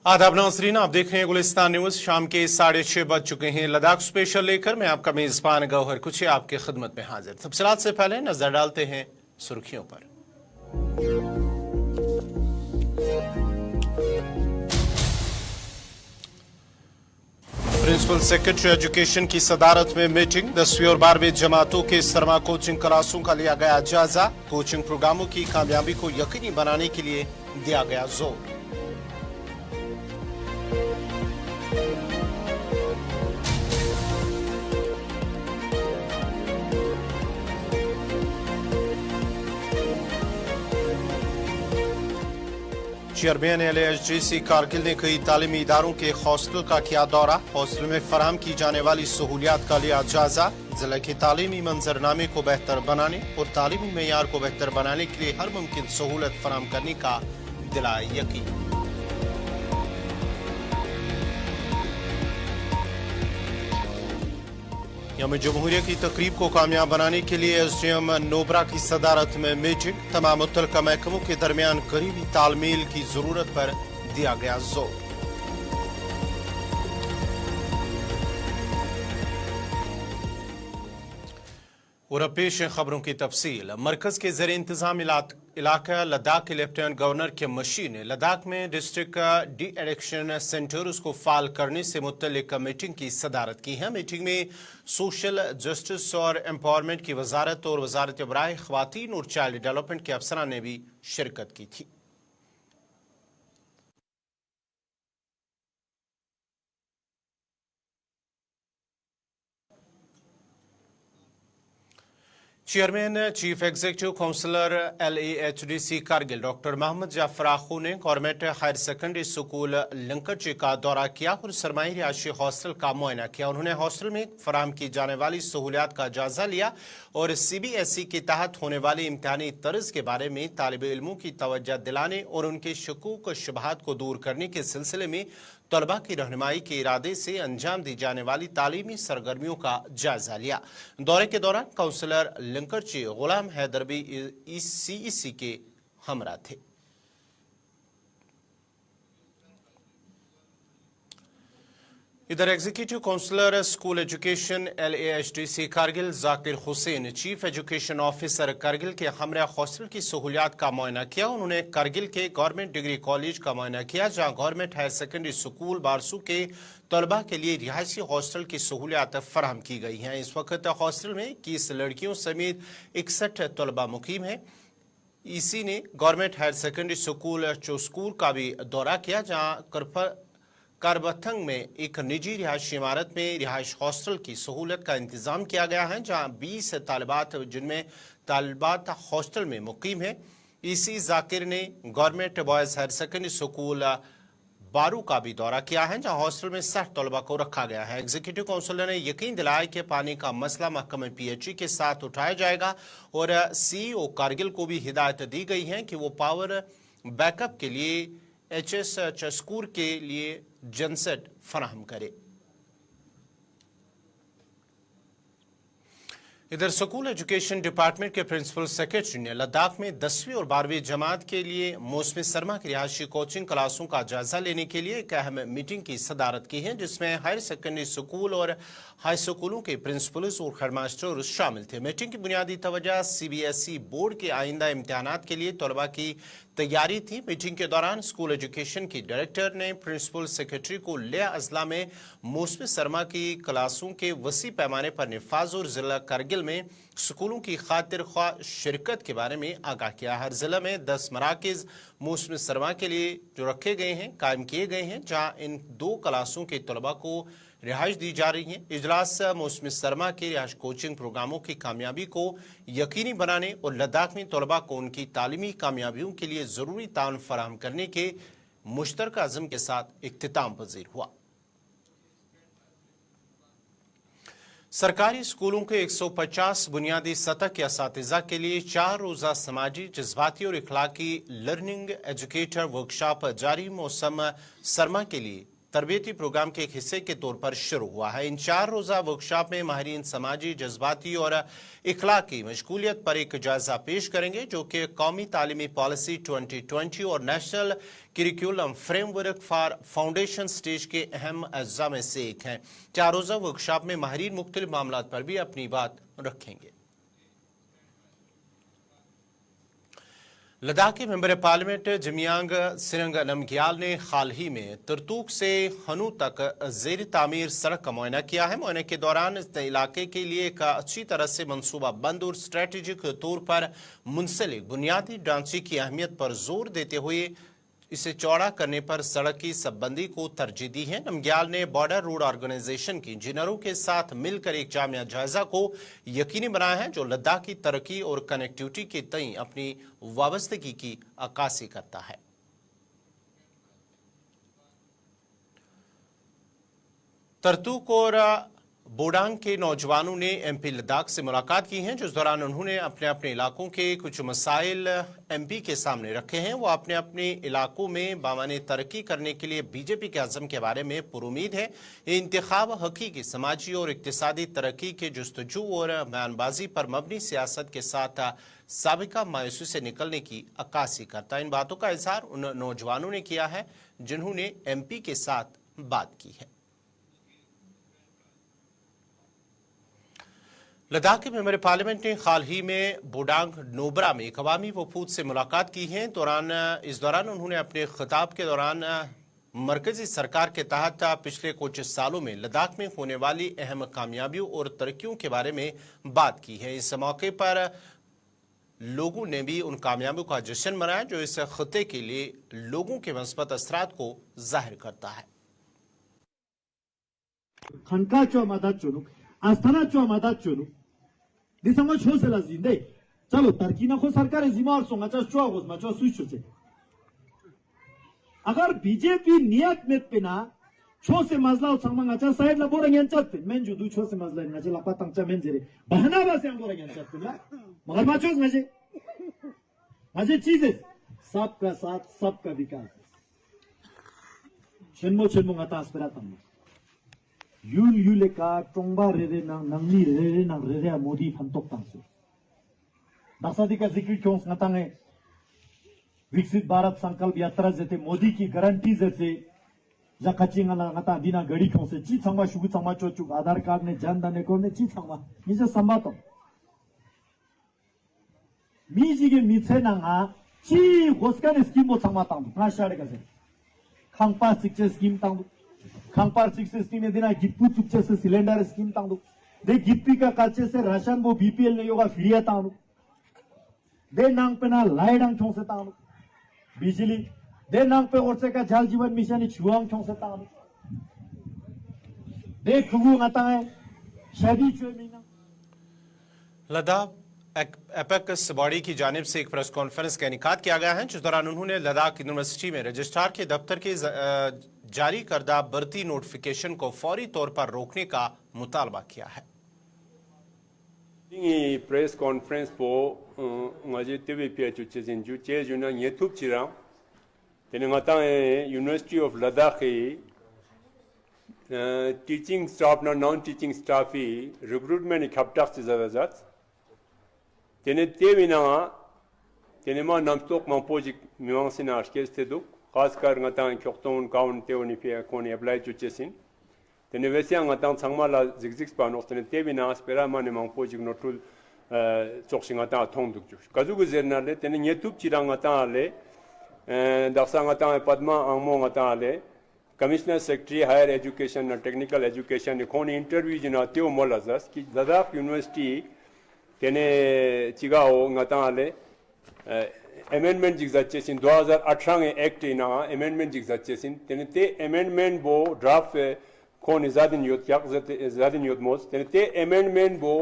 आदाब नाज़रीन, आप देख रहे हैं गुलिस्तान न्यूज। शाम के 6:30 बज चुके हैं। लद्दाख स्पेशल लेकर मैं आपका मेजबान गौहर कुछ आपके खिदमत में हाजिर। तफसीलात से पहले नजर डालते हैं सुर्खियों पर। प्रिंसिपल सेक्रेटरी एजुकेशन की सदारत में मीटिंग। 10वीं और 12वीं जमातों के सरमा कोचिंग क्लासों का लिया गया जायजा। कोचिंग प्रोग्रामों की कामयाबी को यकीनी बनाने के लिए दिया गया जोर। चेयरमैन LAHDC कारगिल ने कई तालीमी इदारों के हॉस्टल का किया दौरा। हॉस्टल में फराहम की जाने वाली सहूलियात का लिया जायजा। जिले के तालीमी मंजरनामे को बेहतर बनाने और तालीमी मेयार को बेहतर बनाने के लिए हर मुमकिन सहूलत फराहम करने का दिलाया यकीन। यौम जमहूरिया की तकरीब को कामयाब बनाने के लिए SDM नोबरा की सदारत में मीटिंग। तमाम मुतल्लिका महकमों के दरमियान करीबी तालमेल की जरूरत पर दिया गया जोर। और अब पेश है खबरों की तफसील। मरकज के ज़र इंतजाम इलाका लद्दाख के लेफ्टिनेंट गवर्नर के मशी ने लद्दाख में डिस्ट्रिक्ट डी एडिक्शन सेंटर्स को फाल करने से मुतल्लिक मीटिंग की सदारत की है। मीटिंग में सोशल जस्टिस और एम्पावरमेंट की वजारत और वजारत बराए ख्वातीन और चाइल्ड डेवलपमेंट के अफसरान ने भी शिरकत की थी। Chairman chief executive councillor LAHDC Kargil doctor Mohammad Jafar Akhoo ने government higher secondary school Lankarchi का दौरा किया और सरमाई रिहायशी हॉस्टल का मुआयना किया। उन्होंने हॉस्टल में फराहम की जाने वाली सहूलियात का जायजा लिया और CBSE के तहत होने वाली इम्तहानी तर्ज के बारे में तालिब इल्मों की तवज्जो दिलाने और उनके शकूक व शुबहात को दूर करने के सिलसिले में तलबा की रहनुमाई के इरादे से अंजाम दी जाने वाली तालीमी सरगर्मियों का जायजा लिया। दौरे के दौरान काउंसलर लंकरची गुलाम हैदर भी CEC के हमरा थे। इधर executive counsellor school education LAHDC Kargil Zakir Hussain chief education officer Kargil के हमरा हॉस्टल की सहूलियात का मुआयना किया। उन्होंने कारगिल के गवर्नमेंट डिग्री कॉलेज का मुआयना किया, जहां government higher secondary school Barsu के तलबा के लिए रिहायशी हॉस्टल की सहूलियात फराहम की गई हैं। इस वक्त हॉस्टल में 21 लड़कियों समेत 61 तलबा मुकीम हैं। EC ने गवर्नमेंट हायर सेकेंडरी स्कूल चोस्कूर का भी दौरा किया, जहाँ कारबथंग में एक निजी रिहायशी इमारत में रिहायश हॉस्टल की सहूलत का इंतजाम किया गया है, जहां 20 तालिबात जिनमें तालिबात हॉस्टल में मुकीम है। EC जाकिर ने government boys higher secondary school Baru का भी दौरा किया है, जहां हॉस्टल में 60 तलबा को रखा गया है। एग्जीक्यूटिव काउंसलर ने यकीन दिलाया कि पानी का मसला महकमे PHE के साथ उठाया जाएगा और CEO कारगिल को भी हिदायत दी गई है कि वो पावर बैकअप के लिए HS चस्कूर के लिए जनसेट फराहम करे। इधर स्कूल एजुकेशन डिपार्टमेंट के प्रिंसिपल सेक्रेटरी ने लद्दाख में 10वीं और 12वीं जमात के लिए मौसमी सरमा की रिहायशी कोचिंग क्लासों का जायजा लेने के लिए एक अहम मीटिंग की सदारत की है, जिसमें हायर सेकेंडरी स्कूल और हाई स्कूलों के प्रिंसिपल्स और हेडमास्टर शामिल थे। मीटिंग की बुनियादी तवज्जो CBSE बोर्ड के आइंदा इम्तिहानात के लिए तलबा की तैयारी थी। मीटिंग के दौरान स्कूल एजुकेशन की डायरेक्टर ने प्रिंसिपल सेक्रेटरी को लेह अजला में मौसमी सरमा की क्लासों के वसी पैमाने पर निफाज और जिला कारगिल में स्कूलों की खातिर ख्वाह शिरकत के बारे में आगाह किया। हर जिला में 10 मराकज मौसमी सरमा के लिए जो रखे गए हैं कायम किए गए हैं, जहाँ इन 2 क्लासों के तलबा को रिहाइश दी जा रही है। इजलास मौसमी सरमा के रिहाइश कोचिंग प्रोग्रामों की कामयाबी को यकीनी बनाने और लद्दाख में तलबा को उनकी तालीमी कामयाबियों के लिए ज़रूरी ताउन फराहम करने के मुश्तरका अज़्म के साथ इख्तिताम पज़ीर हुआ। सरकारी स्कूलों के 150 बुनियादी सतह के असातिज़ा के लिए 4 रोज़ा समाजी, जज्बाती और इखलाकी लर्निंग एजुकेटर वर्कशॉप जारी मौसम सरमा के लिए तरबियती प्रोग्राम के एक हिस्से के तौर पर शुरू हुआ है। इन 4 रोज़ा वर्कशॉप में माहिरीन समाजी, जज्बाती और इखलाकी मशगूलियत पर एक जायजा पेश करेंगे, जो कि कौमी तालीमी पॉलिसी 2020 और national curriculum framework for foundation stage के अहम अज्जा में से एक हैं। 4 रोज़ा वर्कशॉप में माहिरीन मुख्तलिफ मामलात पर भी अपनी बात रखेंगे। लद्दाख के मेंबर पार्लियामेंट जमियांग सिरंग नमग्याल ने हाल ही में तुर्तुक से हनू तक ज़ेर तामीर सड़क का मुआयना किया है। मुआयने के दौरान इस इलाके के लिए एक अच्छी तरह से मनसूबा बंद और स्ट्रेटेजिक तौर पर मुंसलिक बुनियादी ढांचे की अहमियत पर जोर देते हुए इसे चौड़ा करने पर सड़क की सबबंदी को तरजीह दी है। नमग्याल ने बॉर्डर रोड ऑर्गेनाइजेशन के इंजीनियरों के साथ मिलकर एक जामिया जायजा को यकीनी बनाया है, जो लद्दाख की तरक्की और कनेक्टिविटी के तई अपनी वाबस्तगी की अक्कासी करता है। तुर्तुक और बोडांग के नौजवानों ने एमपी लद्दाख से मुलाकात की है, जिस दौरान उन्होंने अपने अपने इलाकों के कुछ मसाइल एमपी के सामने रखे हैं। वो अपने अपने इलाकों में बामाने तरक्की करने के लिए बीजेपी के अज़म के बारे में पुरुमीद है। ये इंतखाब हकीकी समाजी और इक्तिसादी तरक्की के जुस्तजू और बयानबाजी पर मबनी सियासत के साथ साबिका मायूसी से निकलने की अक्कासी करता है। इन बातों का इजहार उन नौजवानों ने किया है जिन्होंने एमपी के साथ बात की है। लद्दाख के मेंबर पार्लियामेंट ने हाल ही में बोडांग नोबरा में एक अवामी वफूद से मुलाकात की है। इस दौरान उन्होंने अपने खिताब के दौरान मरकजी सरकार के तहत पिछले कुछ सालों में लद्दाख में होने वाली अहम कामयाबियों और तरक्कियों के बारे में बात की है। इस मौके पर लोगों ने भी उन कामयाबियों का जश्न मनाया, जो इस खत्ते के लिए लोगों के मस्बत असरात को जाहिर करता है। दिसंबर छो से लाजिंदे चलो तरकीना को सरकार जिम्मेवार सोंगा चा चुआ गोसमा चुआ स्विच होचे। अगर बीजेपी नियत में पिना छो से मजला संगमा चा साइड ला बोरा यांचात मेन जो दु छो से मजला ना चला पतंग चा मेन जेरे बहना बा से बोरा यांचात ना मगर माचोस मजे चीजें सबका साथ सबका विकास छेनमो ngata aspiratam Yule ka tongba rere nang nangni rere nang rere modi fantok tangsu. दासादी का जिक्र क्यों संगतांग है विकसित भारत संकल्प यात्रा जैसे मोदी की गारंटी जैसे जकाचिंगा नगता दिना गड़ी क्यों से ची संगा शुगु संगा चोचुक आधार कार्ड ने जन धन को ने ची संगा निजे संबातो मीजी के मीठे नंगा ची होस्का ने स्कीम बो संगा तांग ना शाड़े का से खांगपा शिक्षा स्कीम तांग खांगपा शिक्षा स्कीम ने दिना गिप्पू चुपचे से सिलेंडर स्कीम तांग दे गिप्पी का काचे से राशन वो बीपीएल ने योगा फ्री तांग दे नांग पे ना लाइडांग चों से तांग बिजली दे नांग पे और से का जल जीवन मिशन छुआंग चों से तांग दे खुगु आता है शादी चोय मीना लद्दाख एपेक्स बॉडी की जानिब से एक प्रेस कॉन्फ्रेंस का इनेकाद किया गया है, जिस दौरान उन्होंने लद्दाख यूनिवर्सिटी में रजिस्ट्रार के दफ्तर के जारी करदा भर्ती नोटिफिकेशन को फौरी तौर पर रोकने का मुतालबा किया है। 이 프레스 컨퍼런스 보 어제 TVP에 주최진 주최주는 유튜브 지랑 되는 것당에 University of Ladakh teaching staff na non teaching staff he recruitment kaptak से ज़्यादा तेने तेविना तेने मां नमस्tok मांपोजिक मिवांसिना आश्केस्ते दुख खासकर ngataang kyokton kaun teoni पे कोनी अप्लाई जुचेसिन तेने वैसे ngataang 상말라 zigzig पानोस तेने तेविना स्पेरा माने मांपोजिक नोटुल चोक्सिंग ngataang थोंग दुख जुश काजुगु जेरनाले तेने YouTube चिरांग ngataang ले दक्सा ngataang पद्मा आंगमो ngataang ले कमिश्नर सेक्रेटरी हायर एजुकेशन और टेक्निकल एजुकेशन ने कोनी इंटरव्यू जिना त्यो मोलाजस कि लद्दाख यूनिवर्सिटी तेने चिगाओ ngataale amendment jigzachesin 2018 act ina amendment jigzachesin tene te amendment bo draft kon zadin yot yak zadin yot mos tene te amendment bo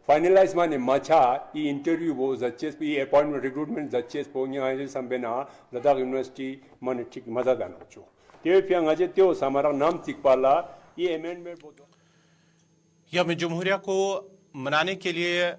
finalize mane macha I interview bo zaches bi appointment recruitment zaches bo nya sambena Ladakh university mane ठीक मजा दाना cho te pyang aje teo samara nam tikpala I amendment bo यौम जमहूरिया को मनाने के लिए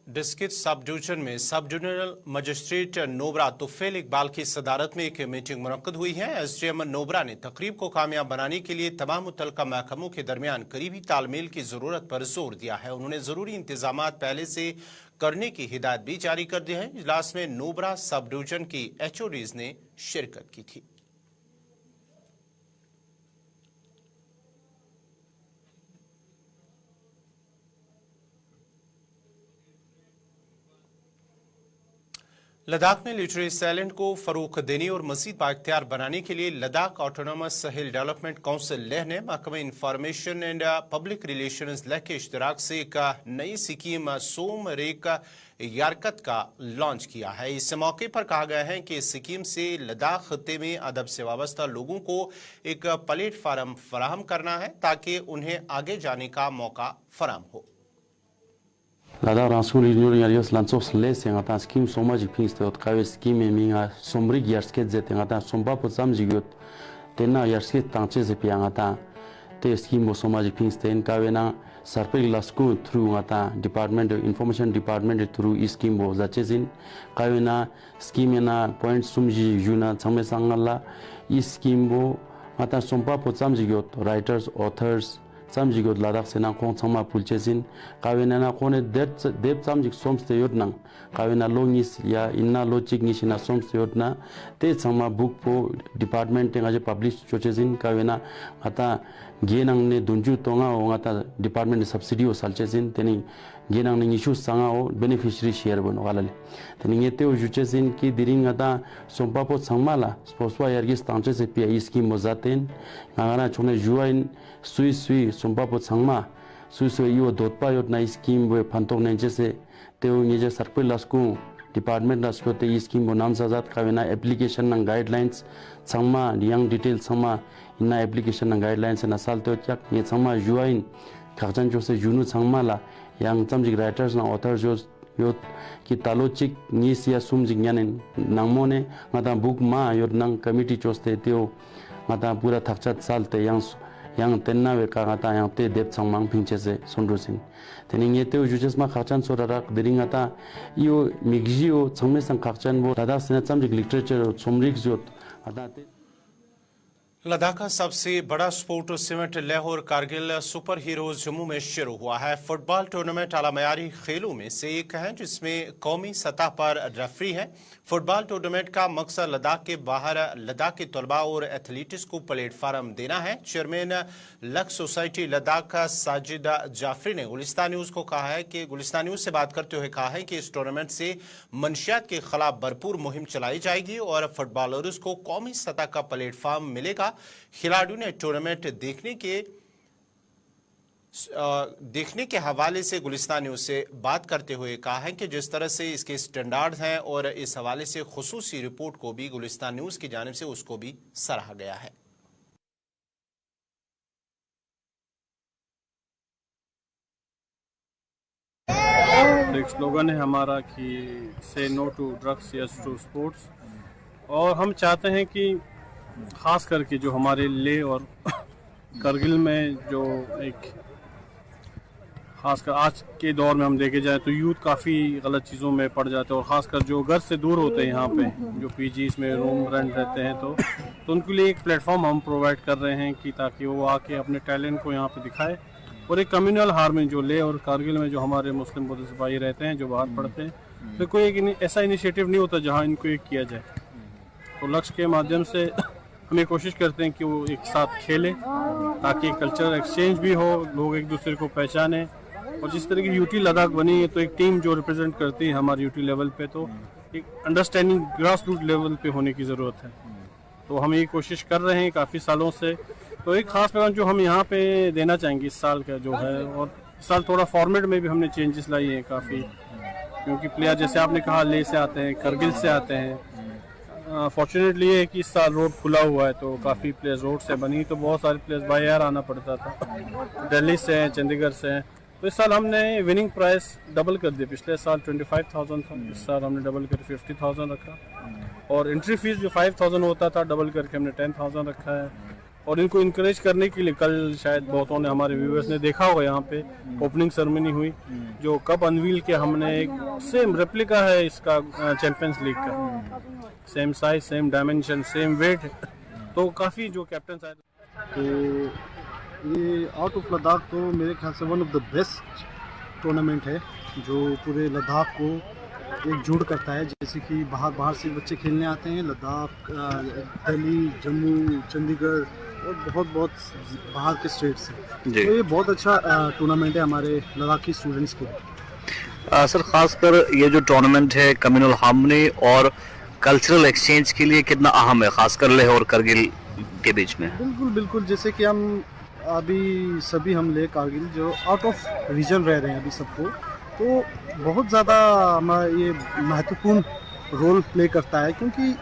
Diskit sub division में sub divisional magistrate नोबरा Tufail Iqbal की सदारत में एक मीटिंग मुनक्कद हुई है। एसडीएम नोबरा ने तकरीब को कामयाब बनाने के लिए तमाम मुतल्लिका महकमों के दरमियान करीबी तालमेल की जरूरत पर जोर दिया है। उन्होंने जरूरी इंतजाम पहले से करने की हिदायत भी जारी कर दी है। इजलास में नोबरा सब डिवीजन की HODs ने शिरकत की थी। लद्दाख में लिटरेसी टैलेंट को फरोग देने और मजीद बाइख्तियार बनाने के लिए लद्दाख ऑटोनोमस हिल डेवलपमेंट काउंसिल लेह ने महकमा information and public relations Leh के इश्तराक से एक नई स्कीम सोम रेक यारकत का लॉन्च किया है। इस मौके पर कहा गया है कि इस स्कीम से लद्दाख खत्ते में अदब से वाबस्ता लोगों को एक प्लेटफार्म फराहम करना है ताकि उन्हें आगे जाने का मौका फराहम हो। Lada rasul ignoring arios lanzos lesing ata skim somaji pinste ot kawe skim minga somri yarsket zete ata somba po samjigot tena yarsket tanche ze piang ata te skim mo somaji pinste en kawe na sarpeg lasku through ata department information department through skim bo zachezin kawe na skim na point sumji juna chame sangala skim bo ata somba po samjigot writers authors samjigot ladak sena kong chama pulchesin kawena na kone dep samjik somste yodnang kawena longis ya inna logic ni sina somste yodna te chama book po department tenga je publish chochesin kawena ata genang ne dunju tonga ongata department subsidy o salchesin teni genang ne issue sanga o beneficiary share bono galale teni ngete o juchesin ki diring ata sompa po changmala sposwa yargis tanche se pi scheme mozaten ngana chone juain sui sompa po changma sui yo dotpa yot na scheme we phantok nenche se teo ngeje sarpil lasku department lasku te scheme bo nam sajat kawena application nang guidelines changma yang details changma inna application nang guidelines na salte chak ye changma juain khagjan jo se junu changma la yang chamjik writers na authors jo yot ki talochik ni sia sumjik nyanen nangmone ngata book ma yot nang committee choste teo ngata pura thakchat salte yang tenna we ka ngata yang te dep changmang phingchese sonrosin tening ye teo jujes ma khachan sorarak deringata io migzio changme sang khachan bo dada sena chamjik literature somrik jot ada Ladakh का सबसे बड़ा sport cement Leh और Kargil super heroes Jammu में शुरू हुआ है। Football tournament आला मयारी खेलों में से एक है जिसमें कौमी सतह पर रेफरी है। फुटबॉल टूर्नामेंट का मकसद लद्दाख के बाहर लद्दाख के तलबा और एथलीट्स को प्लेटफार्म देना है। चेयरमैन लक्स सोसाइटी लद्दाख का साजिद जाफरी ने गुलिस्तान न्यूज को कहा है कि गुलिस्तान न्यूज से बात करते हुए कहा है कि इस टूर्नामेंट से मंशियात के खिलाफ भरपूर मुहिम चलाई जाएगी और फुटबॉलर्स को कौमी सतह का प्लेटफार्म मिलेगा। खिलाड़ियों ने टूर्नामेंट देखने के हवाले से गुलिस्तान न्यूज से बात करते हुए कहा है कि जिस तरह से इसके स्टैंडर्ड हैं और इस हवाले से खुसूसी रिपोर्ट को भी गुलिस्तान न्यूज की जानिब से उसको भी सराहा गया है। एक स्लोगन है हमारा कि say no to drugs yes to sports, और हम चाहते हैं कि ख़ास करके जो हमारे लेह और करगिल में जो एक ख़ासकर आज के दौर में हम देखे जाए तो यूथ काफ़ी गलत चीज़ों में पड़ जाते हैं, और ख़ासकर जो घर से दूर होते हैं यहाँ पे जो PGs में रूम रेंट रहते हैं तो उनके लिए एक प्लेटफॉर्म हम प्रोवाइड कर रहे हैं कि ताकि वो आके अपने टैलेंट को यहाँ पे दिखाए। और एक कम्युनल हार्मनी जो लेह और कारगिल में जो हमारे मुस्लिम बुद्धिस्ट भाई रहते हैं जो बाहर पढ़ते हैं, तो कोई एक ऐसा इनिशिएटिव नहीं होता जहाँ इनको एक किया जाए। तो लक्ष्य के माध्यम से हम ये कोशिश करते हैं कि वो एक साथ खेलें ताकि कल्चरल एक्सचेंज भी हो, लोग एक दूसरे को पहचानें। और जिस तरह की यूटी लद्दाख बनी है तो एक टीम जो रिप्रेजेंट करती है हमारी यूटी लेवल पे, तो एक अंडरस्टैंडिंग ग्रास रूट लेवल पे होने की ज़रूरत है। तो हम ये कोशिश कर रहे हैं काफ़ी सालों से। तो एक ख़ास पैगाम जो हम यहाँ पे देना चाहेंगे इस साल का जो है, और इस साल थोड़ा फॉर्मेट में भी हमने चेंजेस लाई हैं काफ़ी, क्योंकि प्लेयर जैसे आपने कहा लेह से आते हैं, करगिल से आते हैं। फॉर्चुनेटली ये है कि इस साल रोड खुला हुआ है तो काफ़ी प्लेयर्स रोड से बनी, तो बहुत सारे प्लेयर्स बाय एयर आना पड़ता था, दिल्ली से हैं, चंडीगढ़ से हैं। तो इस साल हमने विनिंग प्राइस डबल कर दिया। पिछले साल 25,000 था, इस साल हमने डबल कर 50,000 रखा, और एंट्री फीस जो 5,000 होता था डबल करके हमने 10,000 रखा है। और इनको इनकरेज करने के लिए कल शायद बहुतों ने, हमारे व्यूअर्स ने देखा होगा, यहाँ पे ओपनिंग सेरेमनी हुई, जो कप अनवील किया हमने। एक सेम रेप्लिका है इसका चैंपियंस लीग का, same size, same dimension, same weight. तो काफ़ी जो कैप्टन आए, तो ये आउट ऑफ लद्दाख तो मेरे ख्याल से one of the best tournament है जो पूरे लद्दाख को एकजुट करता है। जैसे कि बाहर से बच्चे खेलने आते हैं, लद्दाख, दिल्ली, जम्मू, चंडीगढ़ और बहुत बाहर के स्टेट से। तो ये बहुत अच्छा टूर्नामेंट है हमारे लद्दाखी स्टूडेंट्स के लिए। सर, खासकर ये जो टूर्नामेंट है कम्युनल हार्मनी और कल्चरल एक्सचेंज के लिए कितना अहम है, खासकर लेह और करगिल के बीच में? बिल्कुल, जैसे कि हम अभी सभी हम लेह कारगिल जो आउट ऑफ रीजन रह रहे हैं अभी सबको, तो बहुत ज़्यादा हमारा ये महत्वपूर्ण रोल प्ले करता है, क्योंकि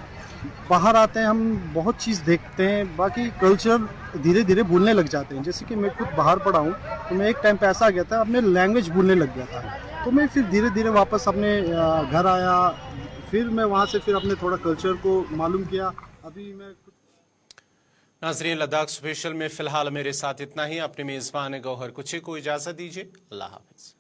बाहर आते हैं हम बहुत चीज़ देखते हैं, बाकी कल्चर धीरे धीरे भूलने लग जाते हैं। जैसे कि मैं खुद बाहर पढ़ा हूँ, तो मैं एक टाइम पे ऐसा गया था, अपने लैंग्वेज भूलने लग गया था। तो मैं फिर धीरे धीरे वापस अपने घर आया, फिर मैं वहाँ से फिर अपने थोड़ा कल्चर को मालूम किया। अभी मैं नाजरीन, लद्दाख स्पेशल में फ़िलहाल मेरे साथ इतना ही। अपने मेज़बान गौहर कुछी को इजाज़त दीजिए। अल्लाह हाफ़िज़।